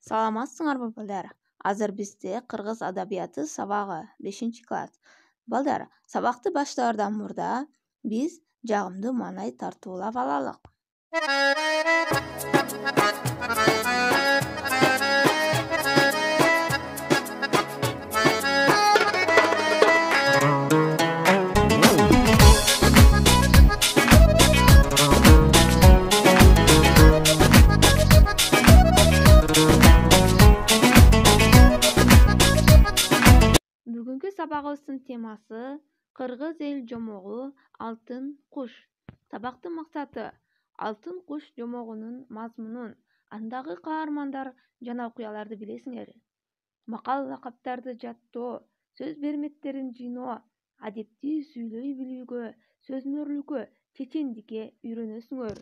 Саламатсыңарбы балдар? Азыр бизде кыргыз адабияты сабагы 5 класс. Балдар, сабакты баштаардан мурда биз жагымдуу маанай тартуулап алалык. Бүгүнкү сабагыбыздын темасы Кыргыз эл жомогу Алтын куш. Сабактын максаты Алтын куш жомогунун мазмунун, андагы каармандар жана окуяларды билесиңер. Макал лакаптарды жаттоо, сөз берметтерин жыйноо, адепти сүйлөй билүүгө, сөзмөрлүккө, чечендикке үйрөнөсүңөр.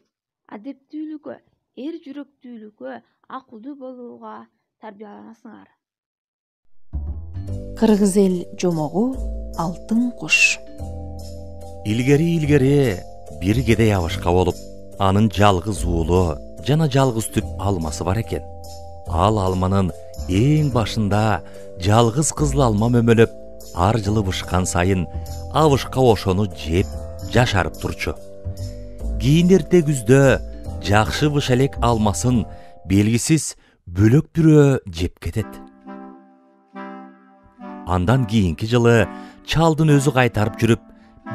Адептүүлүккө, эр жүрөктүүлүккө, акылдуу болууга тарбияланасыңар. Кыргыз эл жомогу Алтын куш. Илгери бир кедей абышка болуп, анын жалгыз уулу жана жалгыз түп алмасы бар экен. Ал алманын эң башында жалгыз кызыл алма мөмөлөп, ар жылы бышкан сайын абышка ошону жеп жашарып турчу. Кийин эрте күздө жакшы быш элек алмасын белгисиз бөлөк бирөө жеп кетет. Андан кийинки жылы чалдын өзү кайтарып жүрүп,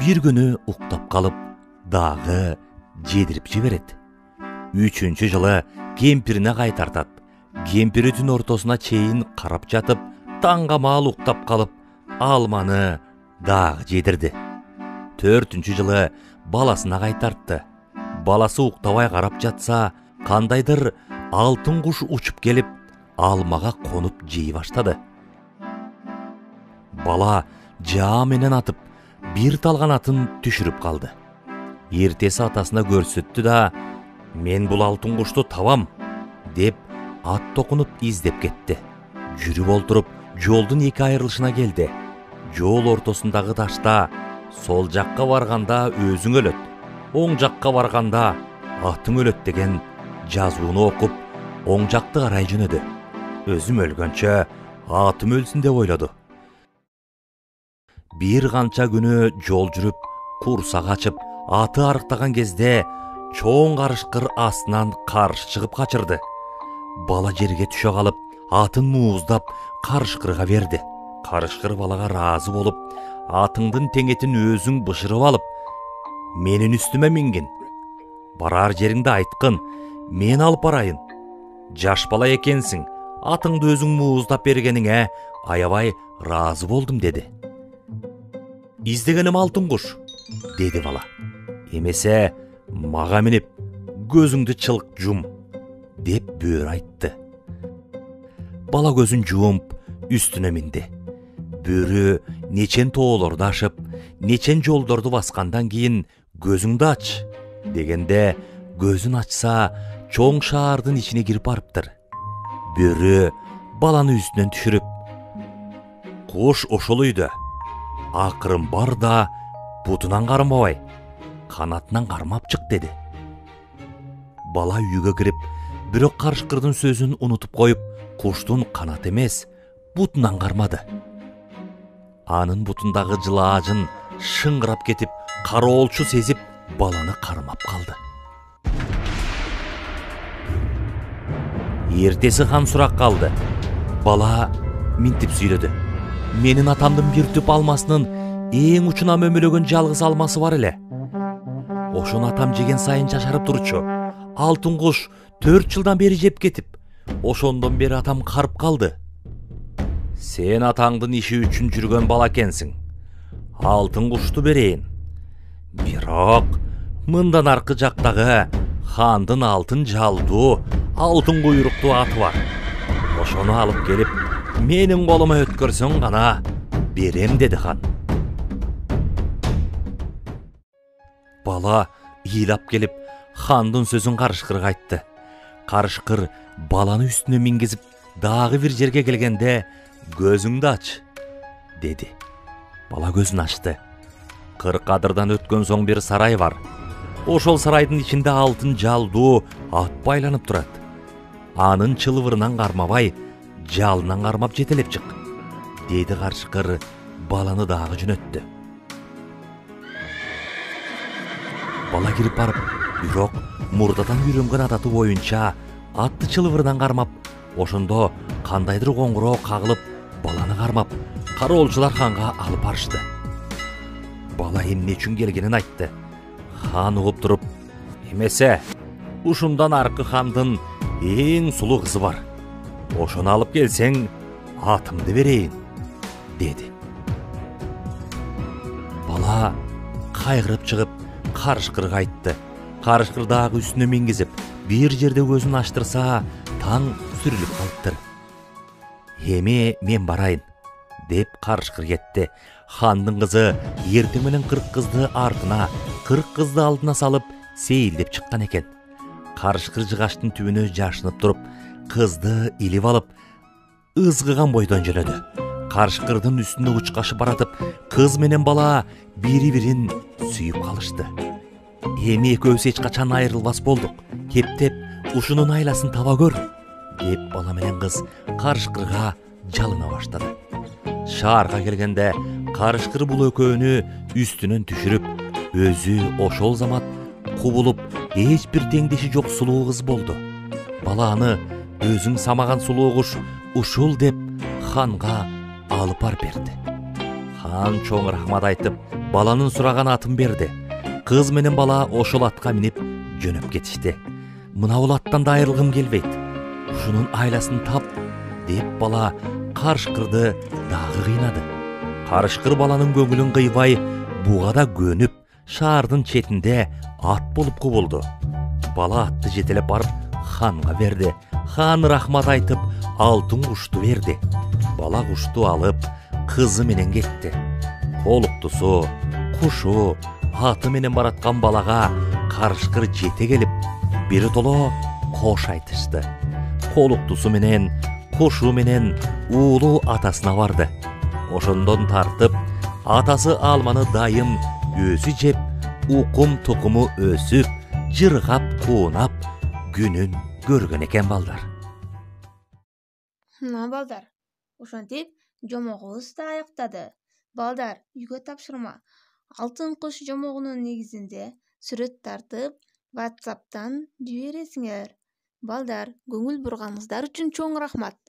бир күнү уктап калып, дагы жедирип жиберет. 3-чү жылы кемпирине кайтартат. Кемпири түн ортосуна чейин карап жатып, таңга маал уктап калып, алманы дагы жедирди. 4-чү жылы баласына кайтартты. Баласы уктабай карап жатса, кандайдыр алтын куш учуп келип, алмага конуп жей баштады. Бала жаа менен атып, бир талган атын түшүрүп калды. Эртеси атасына көрсөттү да, мен бул алтын кушту табам, деп ат токунуп издеп кетти. Жүрүп олтуруп, жолдун эки айрылышына келди. Жол ортосундагы ташта сол жакка барганда өзүң өлөт, оң жакка барганда атың өлөт деген жазууну окуп, оң жакты карай жөнөдү. Өзүм өлгөнчө атым өлсүн деп ойлоду. Бир канча күнү жол жүрүп, курсак ачып, аты арыктаган кезде чоң карышкыр астынан карыш чыгып качырды. Бала жерге түшө калып, атын мууздап карышкырга берди. Карышкыр балага ыраазы болуп, атыңдын теңетин өзүң бышырып алып, менин үстүмө мингин. Барар жериңди айткын, мен алып барайын. Жаш бала экенсиң, атыңды өзүң мууздап бергениңе аябай ыраазы болдум деди. Издегеним алтын куш, деди бала. Эмесе мага минип, көзүңдү чылк жум, деп бөөр айтты. Бала көзүн жумуп, үстүнө минди. Бөөрү нечен тоолорду ашып, нечен жолдорду баскандан кийин көзүңдү ач, дегенде көзүн ачса, чоң шаардын ичине кирип барыптыр. Бөөрү баланы үстүнөн түшүрүп, куш ошол үйдө. Акырын бар да, бутунан кармабай, канатынан кармап чык, деди. Бала үйгө кирип, бирок карышкырдын сөзүн унутуп коюп, куштун канат эмес, бутунан кармады. Анын бутундагы жылаажын шыңгырап кетип, кароолчу сезип, баланы кармап калды. Эртеси хан сурак калды. Бала минтип сүйлөдү. Менин атамдын бир түп алмасынын эң учуна мөмөлөгөн жалгыз алмасы бар эле. Ошону атам жеген сайын жашарып турчу. Алтын куш 4 жылдан бери жеп кетип, ошондон бери атам карып калды. Сен атаңдын иши үчүн жүргөн бала экенсиң. Алтын кушту берейин. Бирок мындан аркы жактагы хандын алтын жалдуу, алтын куйруктуу аты бар. Ошону алып келип, менин колума өткөрсөң гана берем, деди хан. Бала ыйлап келип, хандын сөзүн карышкырга айтты. Карышкыр баланы үстүнө мингизип, дагы бир жерге келгенде, көзүңдү ач, деди. Бала көзүн ачты. 40 кадырдан өткөн соң бир сарай бар. Ошол сарайдын ичинде алтын жалдуу ат байланып турат. анын чылбырынан кармабай, жалынан кармап жетелеп чык, деди карышкыр баланы дагы жөнөттү. Бала кирип барып, бирок мурдадан үйрөнгөн адаты боюнча атты чылбырынан кармап, ошондо кандайдыр коңгуроо кагылып, баланы кармап, кароолчулар ханга алып барышты. Бала эмне үчүн келгенин айтты. Хан угуп туруп, эмесе, ушундан аркы хандын эң сулуу кызы бар. Ошону алып келсең, атымды берейин, деди. Бала кайгырып чыгып, карышкырга айтты. Карышкыр дагы үстүнө мингизип, бир жерде көзүн ачтырса, таң сүрүлүп калыптыр. Эми мен барайын, деп карышкыр кетти. Хандын кызы эртең менен 40 кызды артына, 40 кызды алдына салып, сейилдеп чыккан экен. Карышкыр жыгаштын түбүнө жашынып туруп, кызды илип алып, ызгыган бойдон жөнөдү. Карышкырдын үстүндө учкашып баратып, кыз менен бала бири-бирин сүйүп калышты. Эми экөөбүз эч качан айрылбас болдук. Кептеп, ушунун айласын таба көр, деп бала менен кыз карышкырга жалына баштады. Шаарга келгенде карышкыр бул экөөнү үстүнөн түшүрүп, өзү ошол замат кубулуп, эч бир теңдеши жок сулуу кыз болду. Бала аны өзүң самаган сулуу куш ушул деп ханга алып барып берди. Хан чоң рахмат айтып, баланын сураган атын берди. Кыз менен бала ошол атка минип жөнөп кетишти. Мына бул аттан да айрылгым келбейт. Ушунун айласын тап, деп бала карышкырды дагы кыйнады. Карышкыр баланын көңүлүн кыйбай, буга да көнүп, шаардын четинде ат болуп кубулду. Бала атты жетелеп барып ханга берди. Хан рахмат айтып, алтын кушту берди. Бала кушту алып, кызы менен кетти. Колуктусу, кушу, аты менен бараткан балага карышкыр жете келип, бир толо кош айтышты. Колуктусу менен, кушу менен уулу атасына барды. Ошондон тартып, атасы алманы дайым өзү жеп, укум тукуму өсүп, жыргап, куунап, күнүн көргөн экен балдар. Балдар, ошентип жомогубуз да аяктады. Балдар, үйгө тапшырма. Алтын куш жомогунун негизинде сүрөт тартып, WhatsApp'тан жибересиңер. Балдар, көңүл бурганыңыздар үчүн чоң рахмат.